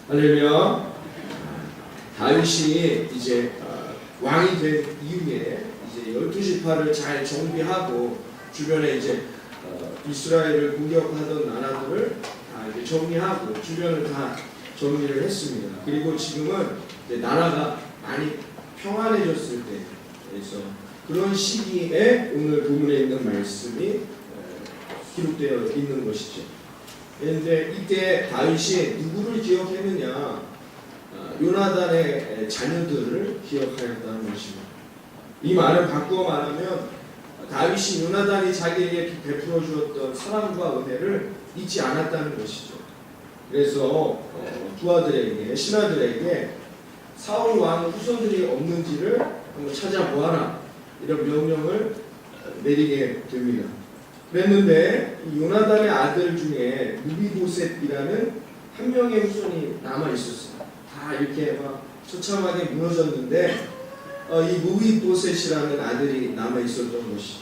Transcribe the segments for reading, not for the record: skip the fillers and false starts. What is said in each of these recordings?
할렐루야. 다윗이 이제 왕이 된 이후에 이제 12지파를 잘 정비하고 주변에 이제 이스라엘을 공격하던 나라들을 다 이제 정리하고 주변을 다 정리를 했습니다. 그리고 지금은 이제 나라가 많이 평안해졌을 때, 그래서 그런 시기에 오늘 본문에 있는 말씀이 기록되어 있는 것이죠. 그런데 이때 다윗이 누구를 기억했느냐? 요나단의 자녀들을 기억하였다는 것입니다. 이 말을 바꾸어 말하면 다윗이 요나단이 자기에게 베풀어 주었던 사랑과 은혜를 잊지 않았다는 것이죠. 그래서 부하들에게, 신하들에게 사울 왕 후손들이 없는지를 한번 찾아보아라, 이런 명령을 내리게 됩니다. 그랬는데 요나단의 아들 중에 무비보셋이라는 한 명의 후손이 남아 있었어요. 다 이렇게 막 처참하게 무너졌는데 이 무비보셋이라는 아들이 남아 있었던 것이죠.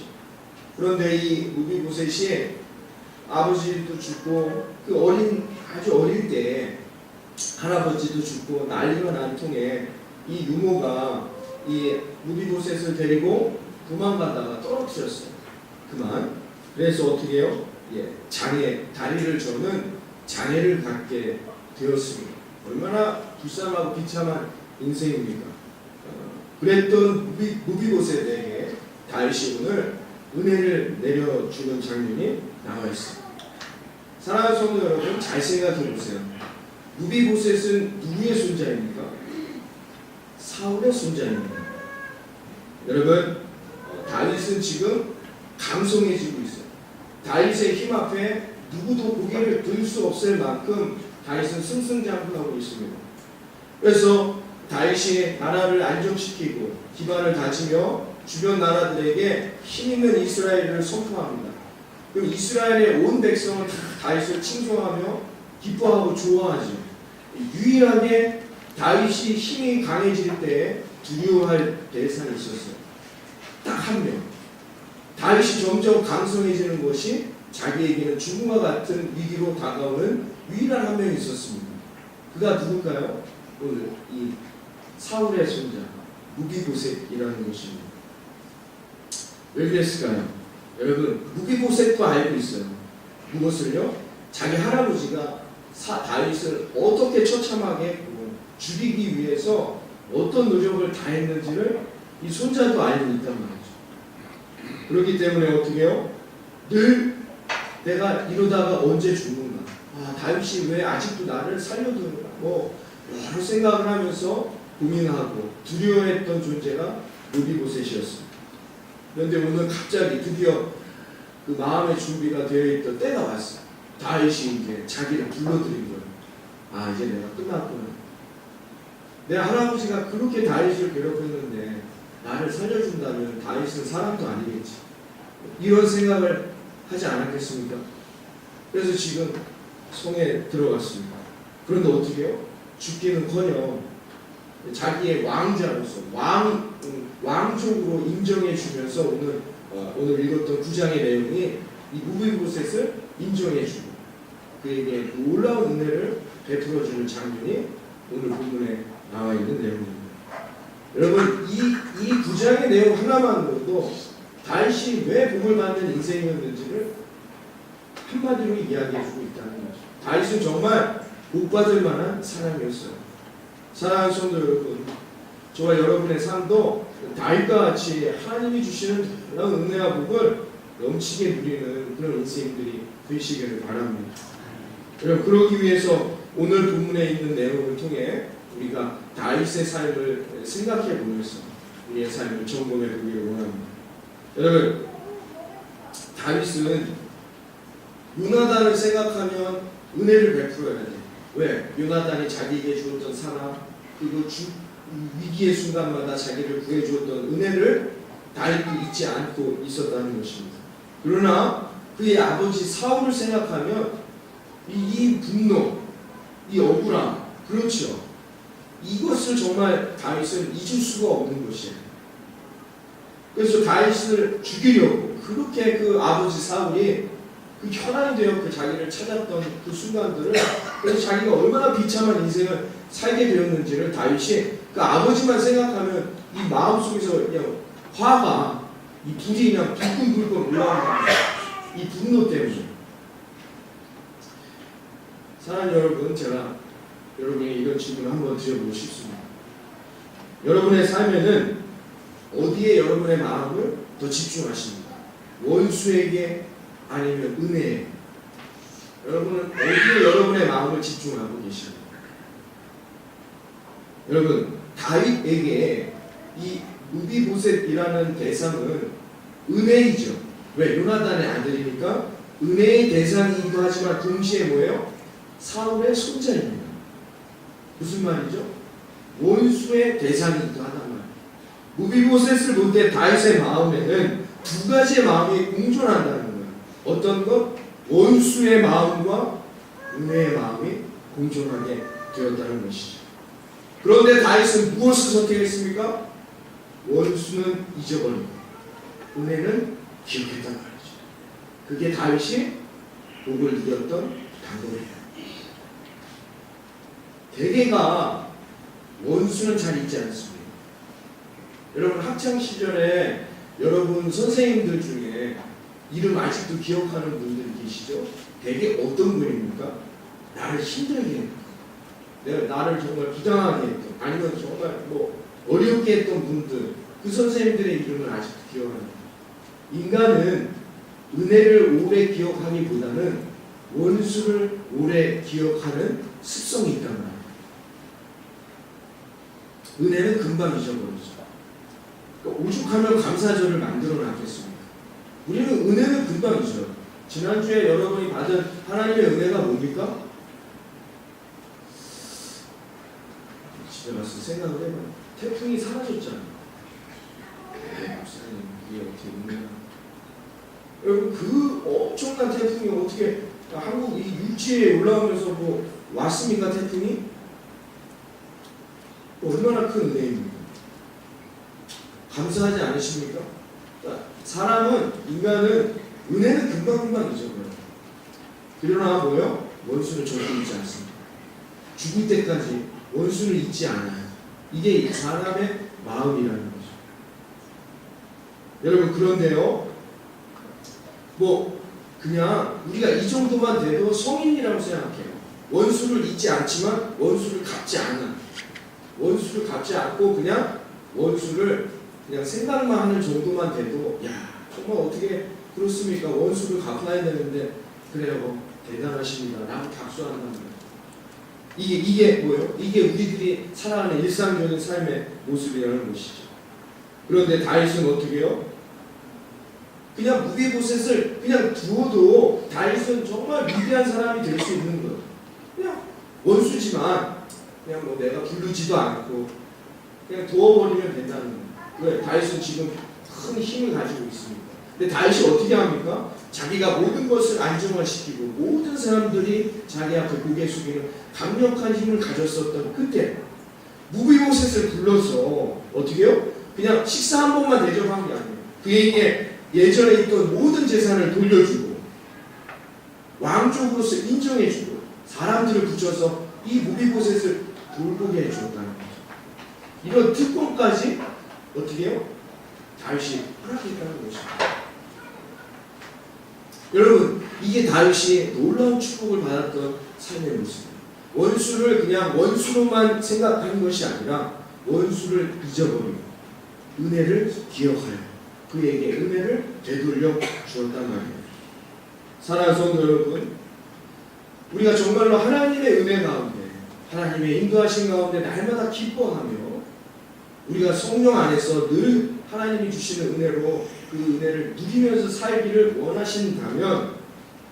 그런데 이 무비보셋이 아버지도 죽고 아주 어릴 때 할아버지도 죽고 난리가 난 통에 이 유모가 이 무비보셋을 데리고 도망가다가 떨어뜨렸어요. 그만. 그래서 어떻게 해요? 다리를 저는 장애를 갖게 되었습니다. 얼마나 불쌍하고 비참한 인생입니까? 그랬던 무비보셋에게 다윗이 오늘 은혜를 내려주는 장면이 나와 있습니다. 사랑하는 성도 여러분, 잘 생각해 보세요. 무비보셋은 누구의 손자입니까? 사울의 손자입니다. 여러분, 다윗은 지금 강성해지고 있어요. 다윗의 힘 앞에 누구도 고개를 들 수 없을 만큼 다윗은 승승장구하고 있습니다. 그래서 다윗이 나라를 안정시키고 기반을 다지며 주변 나라들에게 힘있는 이스라엘을 선포합니다. 그리고 이스라엘의 온 백성은 다윗을 칭송하며 기뻐하고 좋아하죠. 유일하게 다윗이 힘이 강해질 때에 두려워할 대상이 있었어요. 딱 한 명. 다윗이 점점 강성해지는 것이 자기에게는 죽음과 같은 위기로 다가오는 유일한 한 명이 있었습니다. 그가 누굴까요? 오늘 이 사울의 손자 무비보셋이라는 것입니다. 왜 그랬을까요? 여러분, 무비보셋도 알고 있어요. 무엇을요? 자기 할아버지가 다윗을 어떻게 처참하게 죽이기 위해서 어떤 노력을 다했는지를 이 손자도 알고 있단 말이죠. 그렇기 때문에 어떻게 해요? 늘 내가 이러다가 언제 죽는가? 다윗이 왜 아직도 나를 살려두는가? 여러 생각을 하면서 고민하고 두려워했던 존재가 무비보셋이었습니다. 그런데 오늘 갑자기 드디어 그 마음의 준비가 되어 있던 때가 왔어요. 다윗이 이제 자기를 불러들인 거예요. 이제 내가 끝났구나. 내 할아버지가 그렇게 다윗을 괴롭혔는데 나를 살려준다면 다윗은 사람도 아니겠지. 이런 생각을 하지 않았겠습니까? 그래서 지금 성에 들어갔습니다. 그런데 어떻게 해요? 죽기는커녕 자기의 왕자로서 왕족으로 인정해 주면서 오늘 읽었던 9장의 내용이 이 무비보셋을 인정해 주고 그에게 놀라운 은혜를 베풀어 주는 장면이 오늘 본문에 나와 있는 내용입니다. 여러분, 이 9장의 내용 하나만으로도 다윗이 왜 복을 받는 인생이었는지를 한마디로 이야기해주고 있다는 거죠. 다윗은 정말 복받을 만한 사람이었어요. 사랑하는 성도 여러분, 저와 여러분의 삶도 다윗과 같이 하나님이 주시는 그런 은혜와 복을 넘치게 누리는 그런 인생들이 되시기를 바랍니다. 여러분, 그러기 위해서 오늘 본문에 있는 내용을 통해 우리가 다윗의 삶을 생각해 보면서 우리의 삶을 점검해 보기를 원합니다. 여러분, 다윗은 요나단을 생각하면 은혜를 베풀어야 돼. 왜? 요나단이 자기에게 주었던 사랑, 그리고 위기의 순간마다 자기를 구해주었던 은혜를 다윗도 잊지 않고 있었다는 것입니다. 그러나 그의 아버지 사울을 생각하면 이 분노, 이 억울함, 그렇죠. 이것을 정말 다윗은 잊을 수가 없는 것이에요. 그래서 다윗을 죽이려고 그렇게 그 아버지 사울이 그 혈안이 되어 그 자기를 찾았던 그 순간들을 그래서 자기가 얼마나 비참한 인생을 살게 되었는지를 다윗이 그 아버지만 생각하면 이 마음속에서 그냥 화가 이 불이 그냥 불끈불끈 올라온다. 이 분노 때문에. 사랑하는 여러분, 제가 여러분에게 이런 질문을 한번 드려보고 싶습니다. 여러분의 삶에는 어디에 여러분의 마음을 더 집중하십니까? 원수에게 아니면 은혜에? 여러분은 어디에 여러분의 마음을 집중하고 계십니까? 여러분, 다윗에게 이 무비보셋이라는 대상은 은혜이죠. 왜? 요나단의 아들이니까 은혜의 대상이기도 하지만 동시에 뭐예요? 사울의 손자입니다. 무슨 말이죠? 원수의 대상이기도 하단 말이에요. 무비보셋을 볼 때 다윗의 마음에는 두 가지의 마음이 공존한다는 거예요. 어떤 것? 원수의 마음과 은혜의 마음이 공존하게 되었다는 것이죠. 그런데 다윗은 무엇을 선택했습니까? 원수는 잊어버리고 은혜는 기억했단 말이죠. 그게 다윗이 복을 누렸던 방법이에요. 대개가 원수는 잘 잊지 않습니다. 여러분 학창시절에 여러분 선생님들 중에 이름 아직도 기억하는 분들 계시죠? 대개 어떤 분입니까? 나를 힘들게 했던, 나를 정말 부당하게 했던, 아니면 정말 뭐 어렵게 했던 분들, 그 선생님들의 이름을 아직도 기억합니다. 인간은 은혜를 오래 기억하기보다는 원수를 오래 기억하는 습성이 있단 말이에요. 은혜는 금방 잊어버리죠. 그러니까 오죽하면 감사절을 만들어 놨겠습니까? 우리는 은혜는 금방 잊어요. 지난주에 여러분이 받은 하나님의 은혜가 뭡니까? 집에 가서 생각을 해봐요. 태풍이 사라졌잖아요. 목사님, 이게 어떻게 은혜가? 여러분, 그 엄청난 태풍이 어떻게 한국 이 육지에 올라오면서 뭐 왔습니까? 태풍이? 얼마나 큰 은혜입니까? 감사하지 않으십니까? 사람은, 인간은 은혜는 금방금방 잊어버려요. 그러나 뭐요? 원수는 절대 잊지 않습니다. 죽을 때까지 원수를 잊지 않아요. 이게 사람의 마음이라는 거죠. 여러분, 그런데요, 뭐 그냥 우리가 이 정도만 돼도 성인이라고 생각해요. 원수를 잊지 않지만 원수를 갚지 않는, 원수를 갚지 않고 그냥 원수를 그냥 생각만 하는 정도만 돼도, 야, 정말 어떻게 그렇습니까? 원수를 갚아야 되는데, 그래요, 대단하십니다. 라고 박수한다는 거예요. 이게 뭐예요? 이게 우리들이 살아가는 일상적인 삶의 모습이라는 것이죠. 그런데 다윗은 어떻게 해요? 그냥 무비보셋을 그냥 두어도 다윗은 정말 위대한 사람이 될 수 있는 거예요. 그냥 원수지만 그냥 뭐 내가 부르지도 않고 그냥 두어버리면 된다는 거예요. 왜? 다윗은 지금 큰 힘을 가지고 있습니다. 근데 다윗이 어떻게 합니까? 자기가 모든 것을 안정화시키고 모든 사람들이 자기 앞에 고개 숙이는 강력한 힘을 가졌었던 그때 무비보셋을 불러서 어떻게 해요? 그냥 식사 한 번만 대접한 게 아니에요. 그에게 예전에 있던 모든 재산을 돌려주고 왕족으로서 인정해주고 사람들을 붙여서 이 무비보셋을 돌보게 해주었다는 거죠. 이런 특권까지 어떻게 해요? 다윗이 허락했다는 것입니다. 여러분, 이게 다윗이 놀라운 축복을 받았던 삶의 모습입니다. 원수를 그냥 원수로만 생각하는 것이 아니라 원수를 잊어버리고 은혜를 기억하여 그에게 은혜를 되돌려 주었단 말이에요. 사랑하는 성도 여러분, 우리가 정말로 하나님의 은혜 가운데, 하나님의 인도하신 가운데 날마다 기뻐하며 우리가 성령 안에서 늘 하나님이 주시는 은혜로 그 은혜를 누리면서 살기를 원하신다면,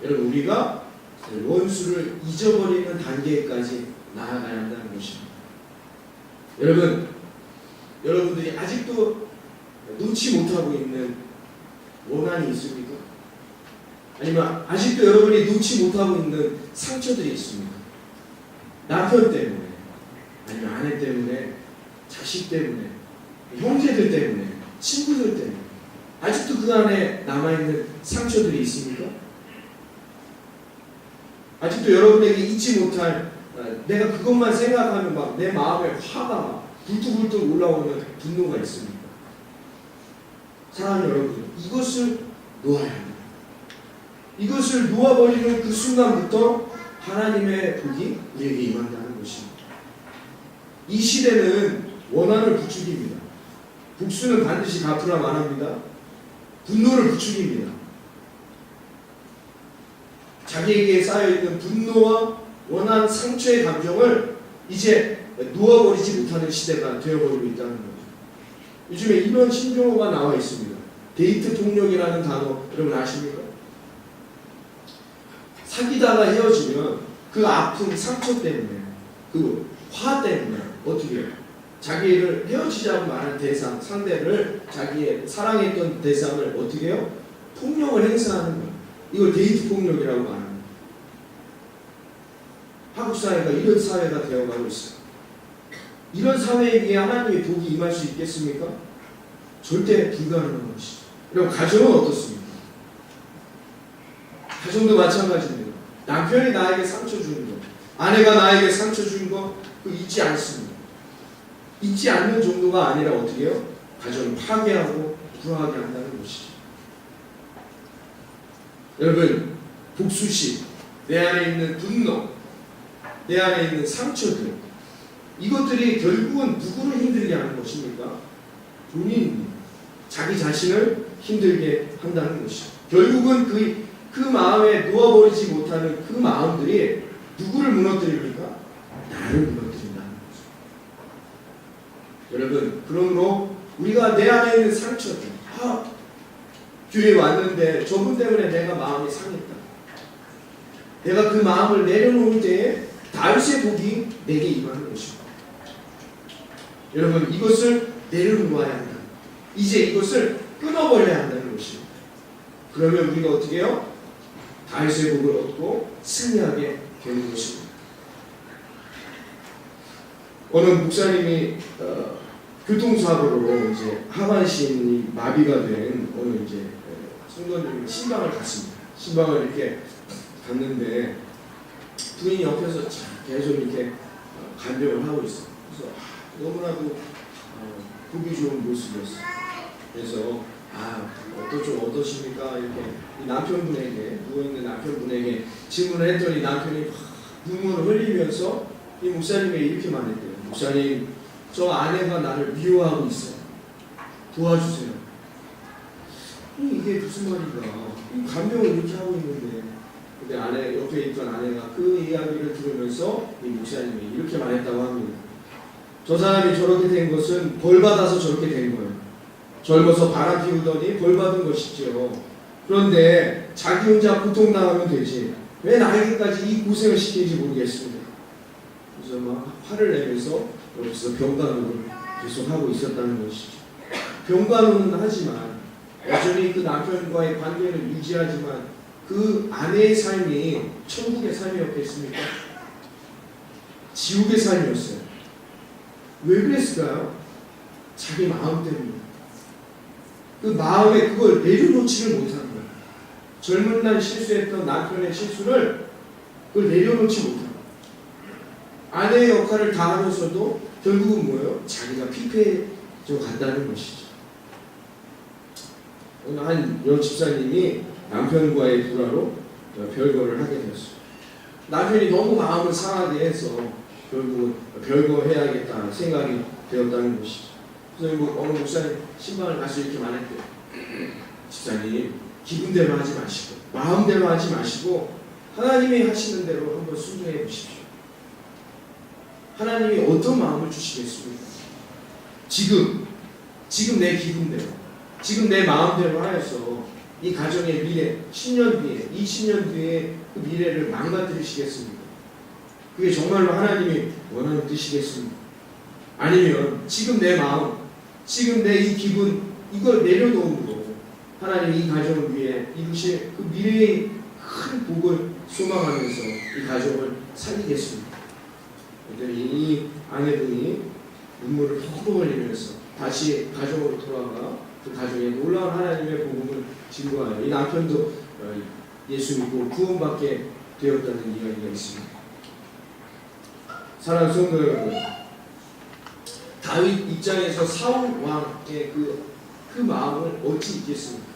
여러분, 우리가 원수를 잊어버리는 단계까지 나아가야 한다는 것입니다. 여러분, 여러분들이 아직도 놓지 못하고 있는 원한이 있습니까? 아니면 아직도 여러분이 놓지 못하고 있는 상처들이 있습니까? 남편 때문에, 아니면 아내 때문에, 자식 때문에, 형제들 때문에, 친구들 때문에 아직도 그 안에 남아있는 상처들이 있습니까? 아직도 아직도 여러분에게 잊지 못할 내가 그것만 생각하면 막 내 마음에 화가 막 불뚝불뚝 올라오는 분노가 있습니다. 사랑하는 여러분, 이것을 놓아야 합니다. 이것을 놓아버리는 그 순간부터 하나님의 복이 우리에게 임한다는 것입니다. 이 시대는 원한을 부추깁니다. 복수는 반드시 갚으라 말합니다. 분노를 부추깁니다. 자기에게 쌓여있는 분노와 원한, 상처의 감정을 이제 놓아버리지 못하는 시대가 되어버리고 있다는 거죠. 요즘에 이런 신조어가 나와 있습니다. 데이트 폭력이라는 단어 여러분 아십니까? 사귀다가 헤어지면 그 아픔, 상처 때문에, 그 화 때문에 어떻게 해요? 자기를 헤어지자고 말한 대상, 상대를 자기의 사랑했던 대상을 어떻게 해요? 폭력을 행사하는 거예요. 이걸 데이트 폭력이라고 말합니다. 한국 사회가 이런 사회가 되어가고 있어요. 이런 사회에 위해 하나님의 복이 임할 수 있겠습니까? 절대 불가능한 것이죠. 그럼 가정은 어떻습니까? 가정도 마찬가지입니다. 남편이 나에게 상처 주는 것, 아내가 나에게 상처 주는 것, 그거 잊지 않습니다. 잊지 않는 정도가 아니라 어떻게 해요? 가정을 파괴하고 불화하게 한다는 것이죠. 여러분, 복수심, 내 안에 있는 분노, 내 안에 있는 상처들, 이것들이 결국은 누구를 힘들게 하는 것입니까? 본인입니다. 자기 자신을 힘들게 한다는 것이죠. 결국은 그 마음에 놓아버리지 못하는 그 마음들이 누구를 무너뜨립니까? 나를 무너뜨린다는 거죠. 여러분, 그러므로 우리가 내 안에 있는 상처들, 교회에 왔는데 저분 때문에 내가 마음이 상했다. 내가 그 마음을 내려놓을 때에 다윗의 복이 내게 임하는 것입니다. 여러분, 이것을 내려놓아야 한다. 이제 이것을 끊어버려야 한다는 것입니다. 그러면 우리가 어떻게 해요? 다윗의 복을 얻고 승리하게 되는 것입니다. 어느 목사님이 교통사고로 이제 하반 시인이 마비가 된 어느 이제 성도님이 신방을 갔습니다. 신방을 이렇게 갔는데 부인이 옆에서 계속 이렇게 간병을 하고 있어요. 그래서 너무나도 보기 좋은 모습이었어요. 그래서 또 좀 어떠십니까? 이렇게 이 남편분에게, 누워있는 남편분에게 질문을 했더니 남편이 눈물을 흘리면서 이 목사님에게 이렇게 말했대요. 목사님, 저 아내가 나를 미워하고 있어요. 도와주세요. 이게 무슨 말인가? 이 간병을 이렇게 하고 있는데, 근데 아내 옆에 있던 아내가 그 이야기를 들으면서 이 목사님이 이렇게 말했다고 합니다. 저 사람이 저렇게 된 것은 벌 받아서 저렇게 된 거예요. 젊어서 바람 피우더니 벌 받은 것이죠. 그런데 자기 혼자 고통당하면 되지 왜 나에게까지 이 고생을 시키는지 모르겠습니다. 그래서 막 화를 내면서 여기서 병간호를 계속 하고 있었다는 것이죠. 병간호는 하지만 여전히 그 남편과의 관계는 유지하지만 그 아내의 삶이 천국의 삶이었겠습니까? 지옥의 삶이었어요. 왜 그랬을까요? 자기 마음 때문에. 그 마음에 그걸 내려놓지를 못한 거예요. 젊은 날 실수했던 남편의 실수를 그걸 내려놓지 못한 거예요. 아내의 역할을 다 하면서도 결국은 뭐예요? 자기가 피폐해져 간다는 것이죠. 오늘 한 여집사님이 남편과의 불화로 별거를 하게 되었어요. 남편이 너무 마음을 상하게 해서 결국은 별거 해야겠다는 생각이 되었다는 것이죠. 그래서 어느 목사님 신방을 가서 이렇게 말했대요. 집사님, 기분대로 하지 마시고 마음대로 하지 마시고 하나님이 하시는 대로 한번 순종해 보십시오. 하나님이 어떤 마음을 주시겠습니까? 지금 내 기분대로, 지금 내 마음대로 하여서 이 가정의 미래, 10년 뒤에, 20년 뒤에 그 미래를 망가뜨리시겠습니까? 그게 정말로 하나님이 원하는 뜻이겠습니까? 아니면 지금 내 마음, 지금 내 이 기분, 이걸 내려놓음으로 하나님이 이 가정을 위해 이루실 그 미래의 큰 복을 소망하면서 이 가정을 살리겠습니다. 그랬더니 이 아내분이 눈물을 펑펑 흘리면서 다시 가정으로 돌아가 그 가정에 놀라운 하나님의 복음을 증거하여 이 남편도 예수 믿고 구원받게 되었다는 이야기가 있습니다. 사랑하는 성도 여러분, 다윗 입장에서 사울 왕의 그 마음을 어찌 잊겠습니까?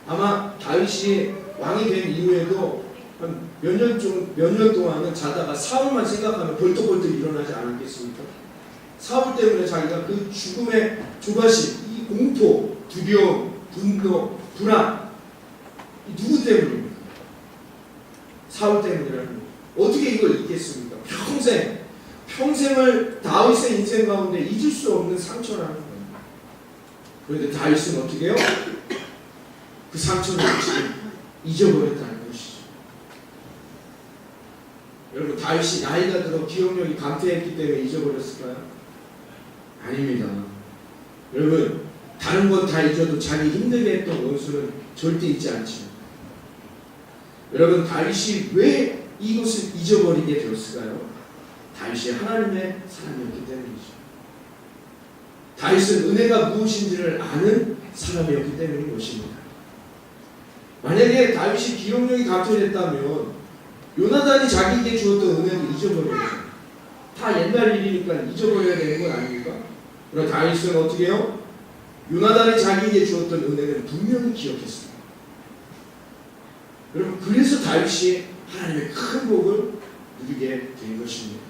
아마 다윗이 왕이 된 이후에도 한 몇 년 동안은 자다가 사울만 생각하면 벌떡벌떡 일어나지 않았겠습니까? 사울 때문에 자기가 그 죽음의 조바심, 이 공포, 두려움, 분노, 불안, 이 누구 때문입니까? 사울 때문이라는 어떻게 이걸 잊겠습니까? 평생을 다윗의 인생 가운데 잊을 수 없는 상처라는 거예요. 그런데 다윗은 어떻게 해요? 그 상처를 지금 잊어버렸다는 것이죠. 여러분, 다윗이 나이가 들어 기억력이 감퇴했기 때문에 잊어버렸을까요? 아닙니다. 여러분, 다른 건 다 잊어도 자기 힘들게 했던 원수는 절대 잊지 않죠. 여러분, 다윗이 왜 이것을 잊어버리게 되었을까요? 다윗이 하나님의 사람이었기 때문이죠. 다윗은 은혜가 무엇인지를 아는 사람이었기 때문인 것입니다. 만약에 다윗이 기억력이 감퇴됐다면 요나단이 자기에게 주었던 은혜도 잊어버려요. 다 옛날 일이니까 잊어버려야 되는 건 아닙니까? 그러나 다윗은 어떻게 해요? 요나단이 자기에게 주었던 은혜는 분명히 기억했습니다. 여러분, 그래서 다윗이 하나님의 큰 복을 누리게 된 것입니다.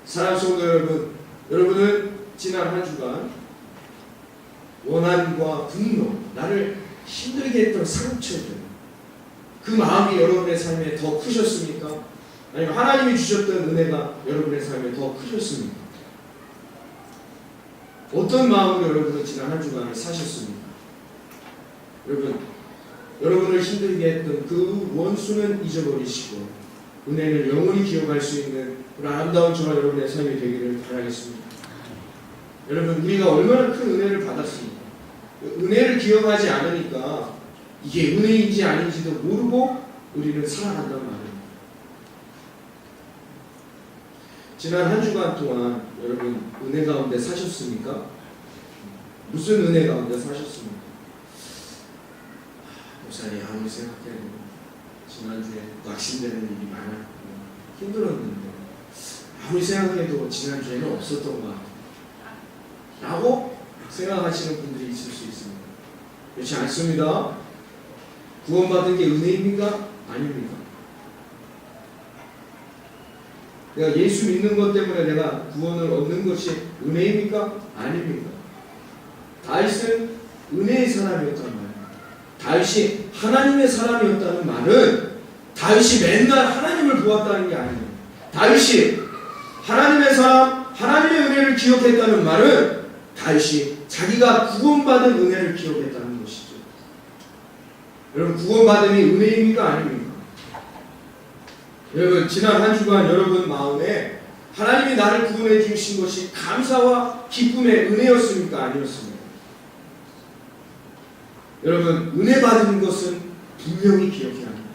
사랑하는 성도 여러분, 여러분은 지난 한 주간 원한과 분노, 나를 힘들게 했던 상처들, 그 마음이 여러분의 삶에 더 크셨습니까? 아니면 하나님이 주셨던 은혜가 여러분의 삶에 더 크셨습니까? 어떤 마음으로 여러분은 지난 한 주간을 사셨습니까? 여러분을 힘들게 했던 그 원수는 잊어버리시고 은혜를 영원히 기억할 수 있는 그런 아름다운 저와 여러분의 삶이 되기를 바라겠습니다. 여러분, 우리가 얼마나 큰 은혜를 받았습니까? 은혜를 기억하지 않으니까 이게 은혜인지 아닌지도 모르고 우리는 살아간단 말이에요. 지난 한 주간 동안 여러분 은혜 가운데 사셨습니까? 무슨 은혜 가운데 사셨습니까? 목사님, 아무리 생각해도 지난주에 낙심되는 일이 많았고 힘들었는데 아무리 생각해도 지난주에는 없었던 것 같아요 라고 생각하시는 분들이 있을 수 있습니다. 그렇지 않습니다. 구원받은 게 은혜입니까? 아닙니까? 내가 예수 믿는 것 때문에 내가 구원을 얻는 것이 은혜입니까? 아닙니까? 다윗은 은혜의 사람이었단 말이에요. 다윗이 하나님의 사람이었다는 말은 다윗이 맨날 하나님을 보았다는 게 아니에요. 다윗이 하나님의 사람, 하나님의 은혜를 기억했다는 말은 다윗이 자기가 구원받은 은혜를 기억했다는 것이죠. 여러분, 구원받음이 은혜입니까? 아닙니까? 여러분, 지난 한 주간 여러분 마음에 하나님이 나를 구원해 주신 것이 감사와 기쁨의 은혜였습니까? 아니었습니까? 여러분, 은혜 받은 것은 분명히 기억해야 합니다.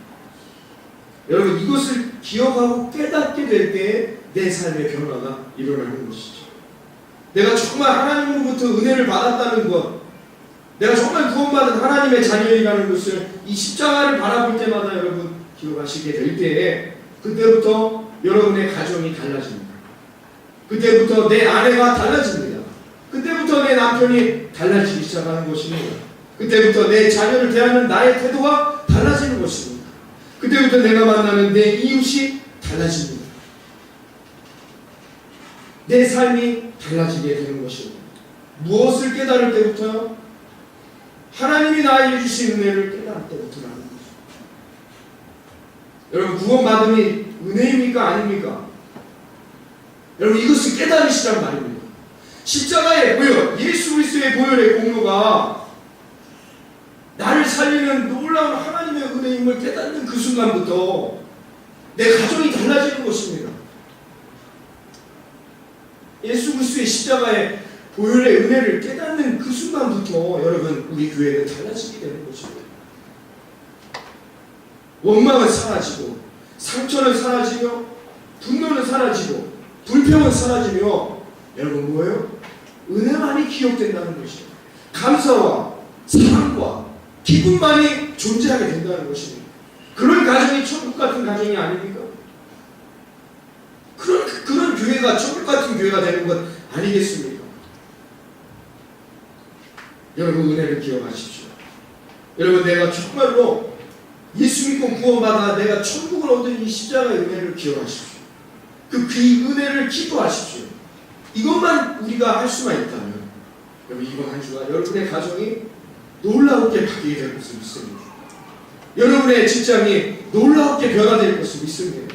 여러분, 이것을 기억하고 깨닫게 될 때에 내 삶의 변화가 일어나는 것이죠. 내가 정말 하나님으로부터 은혜를 받았다는 것, 내가 정말 구원받은 하나님의 자녀이라는 것을 이 십자가를 바라볼 때마다 여러분 기억하시게 될 때에 그때부터 여러분의 가정이 달라집니다. 그때부터 내 아내가 달라집니다. 그때부터 내 남편이 달라지기 시작하는 것입니다. 그때부터 내 자녀를 대하는 나의 태도가 달라지는 것입니다. 그때부터 내가 만나는 내 이웃이 달라집니다. 내 삶이 달라지게 되는 것입니다. 무엇을 깨달을 때부터요? 하나님이 나에게 주신 은혜를 깨달을 때부터라는 것입니다. 여러분, 구원받음이 은혜입니까? 아닙니까? 여러분, 이것을 깨달으시란 말입니다. 십자가의 보혈, 예수 그리스도의 보혈의 공로가 나를 살리는 놀라운 하나님의 은혜임을 깨닫는 그 순간부터 내 가정이 달라지는 것입니다. 예수 그리스도의 십자가의 보혈의 은혜를 깨닫는 그 순간부터 여러분, 우리 교회는 달라지게 되는 것입니다. 원망은 사라지고, 상처는 사라지며, 분노는 사라지고, 불평은 사라지며, 여러분 뭐예요? 은혜만이 기억된다는 것이에요. 감사와 사랑과 기쁨만이 존재하게 된다는 것입니다. 그런 가정이 천국 같은 가정이 아닙니까? 그런 교회가 천국 같은 교회가 되는 것 아니겠습니까? 여러분 은혜를 기억하십시오. 여러분 내가 정말로 예수 믿고 구원받아 내가 천국을 얻은 이 십자가의 은혜를 기억하십시오. 그 은혜를 기도하십시오. 이것만 우리가 할 수만 있다면 여러분 이번 한 주가 여러분의 가정이 놀라웠게 바뀌게 될 것을 믿습니다. 여러분의 직장이 놀라웠게 변화될 것을 믿습니다.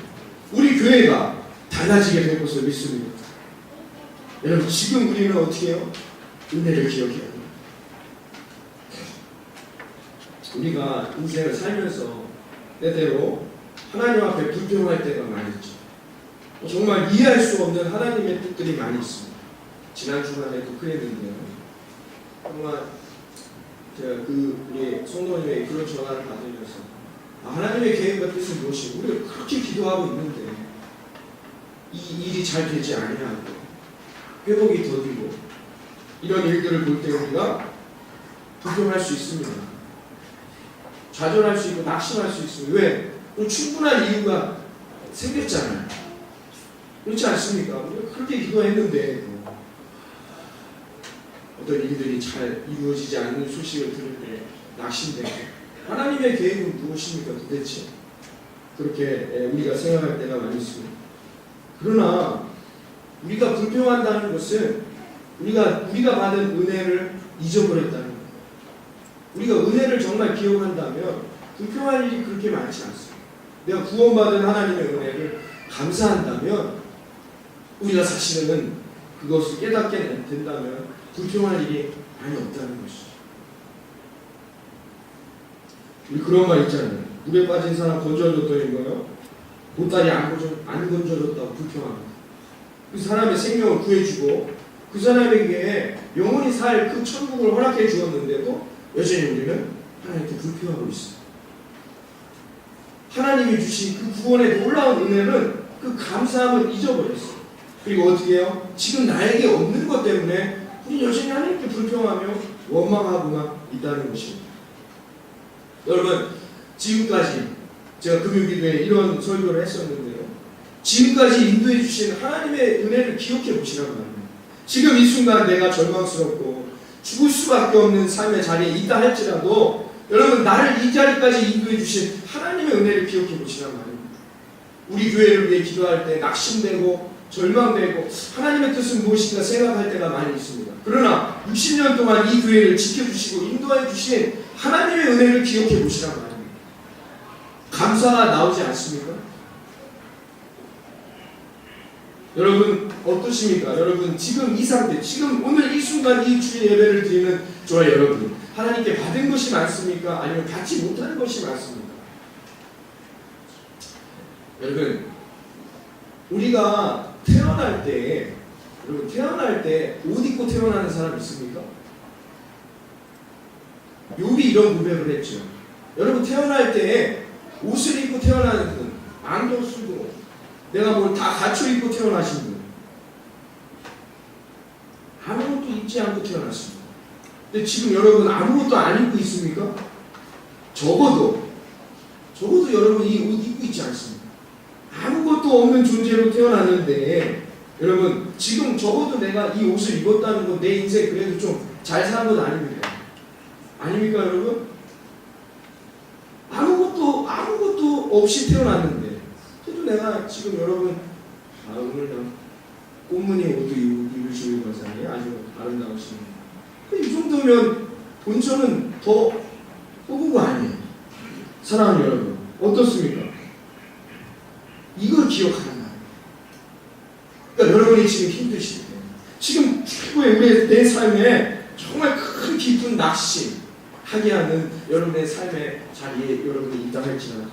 우리 교회가 달라지게 될 것을 믿습니다. 여러분 지금 우리는 어떻게 해요? 은혜를 기억해야 합니다. 우리가 인생을 살면서 때때로 하나님 앞에 불평할 때가 많이 있죠. 정말 이해할 수 없는 하나님의 뜻들이 많이 있습니다. 지난 주간에도 그랬는데요. 정말 제가 우리 성도님의 그런 전화를 받으면서 하나님의 계획과 뜻은 무엇이고 우리가 그렇게 기도하고 있는데 이 일이 잘 되지 아니하고 회복이 더디고 이런 일들을 볼 때 우리가 불평할 수 있습니다. 좌절할 수 있고 낙심할 수 있습니다. 왜? 충분한 이유가 생겼잖아요. 그렇지 않습니까? 우리가 그렇게 기도했는데 어떤 일들이 잘 이루어지지 않는 소식을 들을 때 낙심되고 하나님의 계획은 무엇입니까 도대체? 그렇게 우리가 생각할 때가 많이 있습니다. 그러나 우리가 불평한다는 것은 우리가 받은 은혜를 잊어버렸다는 거예요. 우리가 은혜를 정말 기억한다면 불평할 일이 그렇게 많지 않습니다. 내가 구원받은 하나님의 은혜를 감사한다면 우리가 사실은 그것을 깨닫게 된다면 불평할 일이 많이 없다는 것이죠. 우리 그런 말 있잖아요. 물에 빠진 사람 건져줬더니 뭐요? 보따리 안 건져줬다고 불평합니다. 그 사람의 생명을 구해주고 그 사람에게 영원히 살 그 천국을 허락해 주었는데도 여전히 우리는 하나님께 불평하고 있어요. 하나님이 주신 그 구원의 놀라운 은혜는 그 감사함을 잊어버렸어요. 그리고 어떻게 해요? 지금 나에게 없는 것 때문에 우리 여전히 하나님께 불평하며 원망하고만 있다는 것입니다. 여러분 지금까지 제가 금요기도에 이런 설교를 했었는데요. 지금까지 인도해 주신 하나님의 은혜를 기억해 보시란 말입니다. 지금 이 순간 내가 절망스럽고 죽을 수밖에 없는 삶의 자리에 있다 할지라도 여러분 나를 이 자리까지 인도해 주신 하나님의 은혜를 기억해 보시란 말입니다. 우리 교회를 위해 기도할 때 낙심되고 절망되고 하나님의 뜻은 무엇인가 생각할 때가 많이 있습니다. 그러나 60년 동안 이 교회를 지켜주시고 인도해 주신 하나님의 은혜를 기억해 보시란 말입니다. 감사가 나오지 않습니까? 여러분 어떠십니까? 여러분 지금 이 상태, 지금 오늘 이 순간 이 주의 예배를 드리는 저와 여러분 하나님께 받은 것이 많습니까? 아니면 받지 못하는 것이 많습니까? 여러분 우리가 태어날 때 옷 입고 태어나는 사람 있습니까? 욥이 이런 고백을 했죠. 여러분 태어날 때 옷을 입고 태어나는 분, 안경 쓰고 내가 뭘 다 갖춰 입고 태어나신 분, 아무것도 입지 않고 태어났습니다. 근데 지금 여러분 아무것도 안 입고 있습니까? 적어도 여러분 이 옷 입고 있지 않습니다. 아무것도 없는 존재로 태어났는데 여러분 지금 적어도 내가 이 옷을 입었다는 건 내 인생 그래도 좀 잘 사는 건 아닙니까? 아닙니까 여러분? 아무것도 없이 태어났는데 그래도 내가 지금 여러분 오늘 꽃무늬 옷도 입으시는 것이 아주 아름다우십니다. 이 정도면 본처는 더 뽑은 거 아니에요. 사랑하는 여러분 어떻습니까? 이걸 기억하는 거예요. 그러니까 여러분이 지금 힘드실 때 지금 최고의 우리의 내 삶에 정말 큰 깊은 낙심하게 하는 여러분의 삶의 자리에 여러분이 있다 할지라도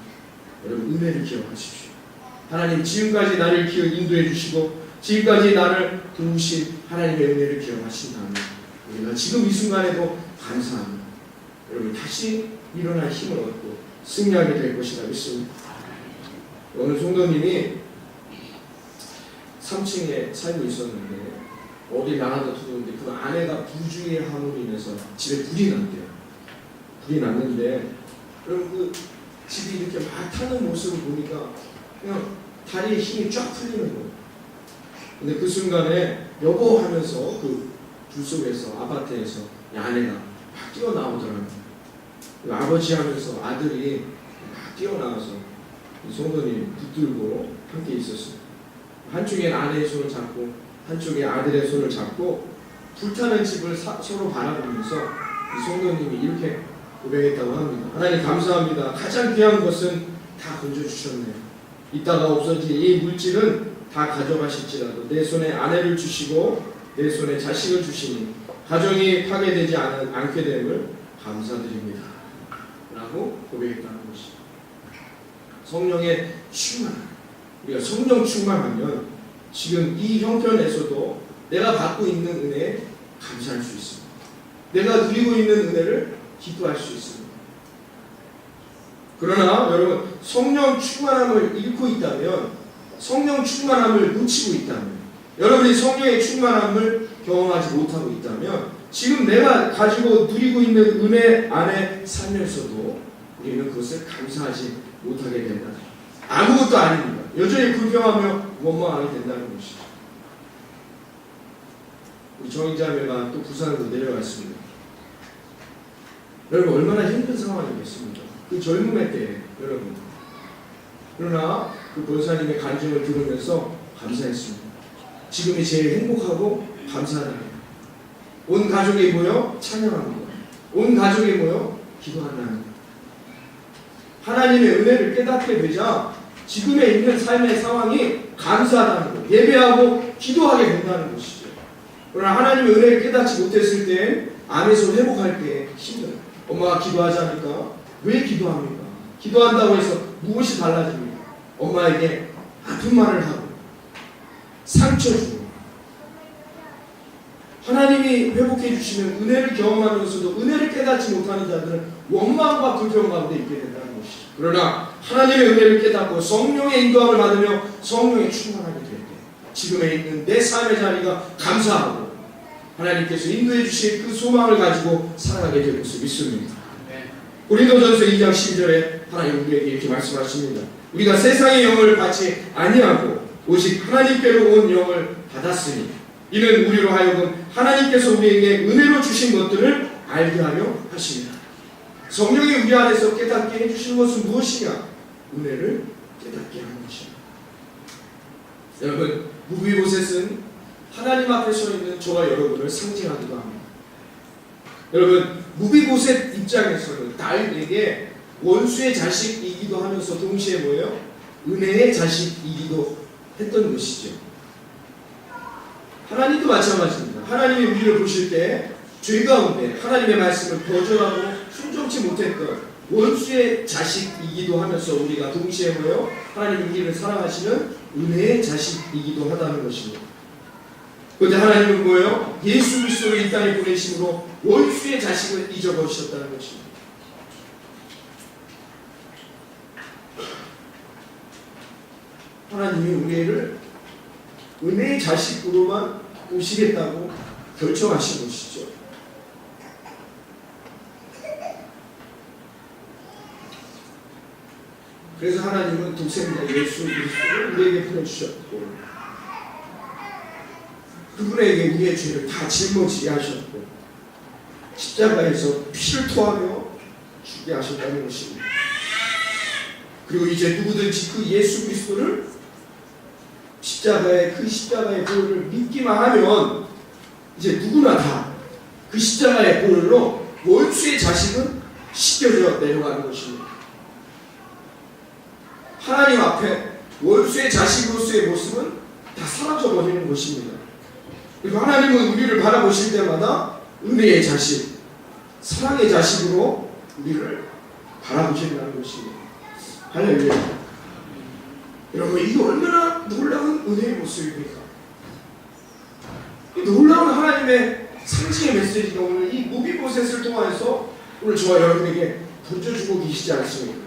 여러분 은혜를 기억하십시오. 하나님 지금까지 나를 인도해 주시고 지금까지 나를 도우신 하나님의 은혜를 기억하신다면 우리가 지금 이 순간에도 감사합니다. 여러분 다시 일어날 힘을 얻고 승리하게 될 것이라 믿습니다. 오늘 성도님이 3층에 살고 있었는데 어디 나가다 들어오는데 그 아내가 부주의 함으로 인해서 집에 불이 났대요. 불이 났는데 여러분 집이 이렇게 막 타는 모습을 보니까 그냥 다리에 힘이 쫙 풀리는 거예요. 근데 그 순간에 여보 하면서 그 줄 속에서 아파트에서 아내가 막 뛰어나오더라고요. 그 아버지 하면서 아들이 막 뛰어나와서 성도님 붙들고 함께 있었어요. 한쪽에 아내의 손을 잡고 한쪽에 아들의 손을 잡고 불타는 집을 서로 바라보면서 이 성도님이 이렇게 고백했다고 합니다. 하나님 감사합니다. 가장 귀한 것은 다 건져주셨네요. 이따가 없어질 이 물질은 다 가져가실지라도 내 손에 아내를 주시고 내 손에 자식을 주시니 가정이 파괴되지 않게 됨을 감사드립니다. 라고 고백했다는 것이죠. 성령의 충만, 우리가 성령 충만하면 지금 이 형편에서도 내가 받고 있는 은혜에 감사할 수 있습니다. 내가 누리고 있는 은혜를 기뻐할 수 있습니다. 그러나 여러분, 성령 충만함을 잃고 있다면, 성령 충만함을 놓치고 있다면, 여러분이 성령의 충만함을 경험하지 못하고 있다면 지금 내가 가지고 누리고 있는 은혜 안에 살면서도 우리는 그것을 감사하지 못하게 된다. 아무것도 아닙니다. 여전히 불평하며 원망하게 된다는 것이죠. 우리 정인자매가 또 부산으로 내려갔습니다. 여러분 얼마나 힘든 상황이겠습니까? 그 젊음의 때에 여러분. 그러나 그 권사님의 간증을 들으면서 감사했습니다. 지금이 제일 행복하고 감사하다. 온 가족이 모여 찬양합니다. 온 가족이 모여 기도한다는 하나님의 은혜를 깨닫게 되자 지금에 있는 삶의 상황이 감사하다는 것, 예배하고 기도하게 된다는 것이죠. 그러나 하나님의 은혜를 깨닫지 못했을 때 안에서 회복할 때 힘들어요. 엄마가 기도하자니까 왜 기도합니까? 기도한다고 해서 무엇이 달라집니까? 엄마에게 아픈 말을 하고 상처 주고 하나님이 회복해 주시는 은혜를 경험하면서도 은혜를 깨닫지 못하는 자들은 원망과 불평 가운데 있게 된다는 것이죠. 그러나 하나님의 은혜를 깨닫고 성령의 인도함을 받으며 성령에 충만하게 될 때 지금에 있는 내 삶의 자리가 감사하고 하나님께서 인도해 주신 그 소망을 가지고 살아가게 될 것을 믿습니다. 고린도전서 2장 12절에 하나님 우리에게 이렇게 말씀하십니다. 우리가 세상의 영을 받지 아니하고 오직 하나님께로 온 영을 받았으니 이는 우리로 하여금 하나님께서 우리에게 은혜로 주신 것들을 알게 하려 하십니다. 성령이 우리 안에서 깨닫게 해주시는 것은 무엇이냐? 은혜를 깨닫게 하는 것입니다. 여러분, 무비보셋은 하나님 앞에 서 있는 저와 여러분을 상징하기도 합니다. 여러분, 무비보셋 입장에서는 다윗에게 원수의 자식이기도 하면서 동시에 뭐예요? 은혜의 자식이기도 했던 것이죠. 하나님도 마찬가지입니다. 하나님이 우리를 보실 때 죄 가운데 하나님의 말씀을 거절하고 순종치 못했던 원수의 자식이기도 하면서 우리가 동시에 뭐예요? 하나님 우리를 사랑하시는 은혜의 자식이기도 하다는 것입니다. 그런데 하나님은 뭐예요? 예수 그리스도를 이 땅에 보내심으로 원수의 자식을 잊어버리셨다는 것입니다. 하나님이 우리를 은혜의 자식으로만 보시겠다고 결정하신 것이죠. 그래서 하나님은 독생자 예수 그리스도를 우리에게 보내주셨고 그분에게 우리의 죄를 다 짊어지게 하셨고 십자가에서 피를 토하며 죽게 하셨다는 것입니다. 그리고 이제 누구든지 그 예수 그리스도를 십자가의 보혈을 믿기만 하면 이제 누구나 다 그 십자가의 보혈로 원수의 자식은 씻겨져 내려가는 것입니다. 하나님 앞에 원수의 자식으로서의 모습은 다 사라져 버리는 것입니다. 그리고 하나님은 우리를 바라보실 때마다 은혜의 자식, 사랑의 자식으로 우리를 바라보신다는 것입니다. 할렐루야. 여러분, 이게 얼마나 놀라운 은혜의 모습입니까? 이 놀라운 하나님의 상징의 메시지가 오늘 이 무비보셋을 통해서 오늘 저와 여러분에게 던져주고 계시지 않습니까?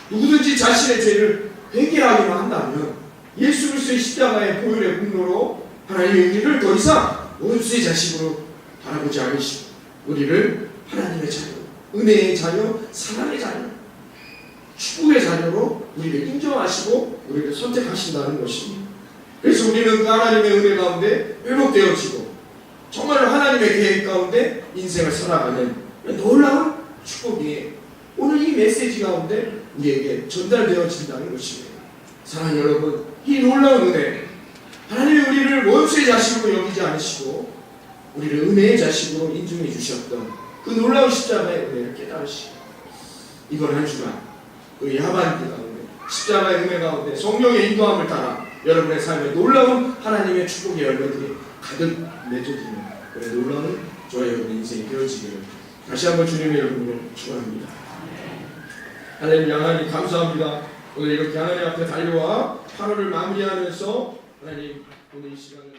누구든지 자신의 죄를 회개하기만 한다면 예수 그리스도의 십자가의 보혈의 공로로 하나님의 우리를 더 이상 원수의 자식으로 바라보지 않으시고 우리를 하나님의 자녀, 은혜의 자녀, 사랑의 자녀, 축복의 자녀로 우리를 인정하시고 우리를 선택하신다는 것입니다. 그래서 우리는 그 하나님의 은혜 가운데 회복되어지고 정말로 하나님의 계획 가운데 인생을 살아가는 놀라운 축복이 오늘 이 메시지 가운데 우리에게 전달되어진다는 것입니다. 사랑하는 여러분, 이 놀라운 은혜, 하나님이 우리를 원수의 자식으로 여기지 않으시고 우리를 은혜의 자식으로 인정해 주셨던 그 놀라운 십자가의 은혜를 깨달으시고 이번 한 주간 우리 하반기 가운데 십자가의 은혜 가운데 성령의 인도함을 따라 여러분의 삶에 놀라운 하나님의 축복의 열매들이 가득 맺어지는 그런 놀라운 저와 여러분의 인생이 되어지기를 다시 한번 주님의 이름으로 축원합니다. 하나님 하나님 감사합니다. 오늘 이렇게 하나님 앞에 달려와 8월을 마무리하면서 하나님 오늘 이 시간을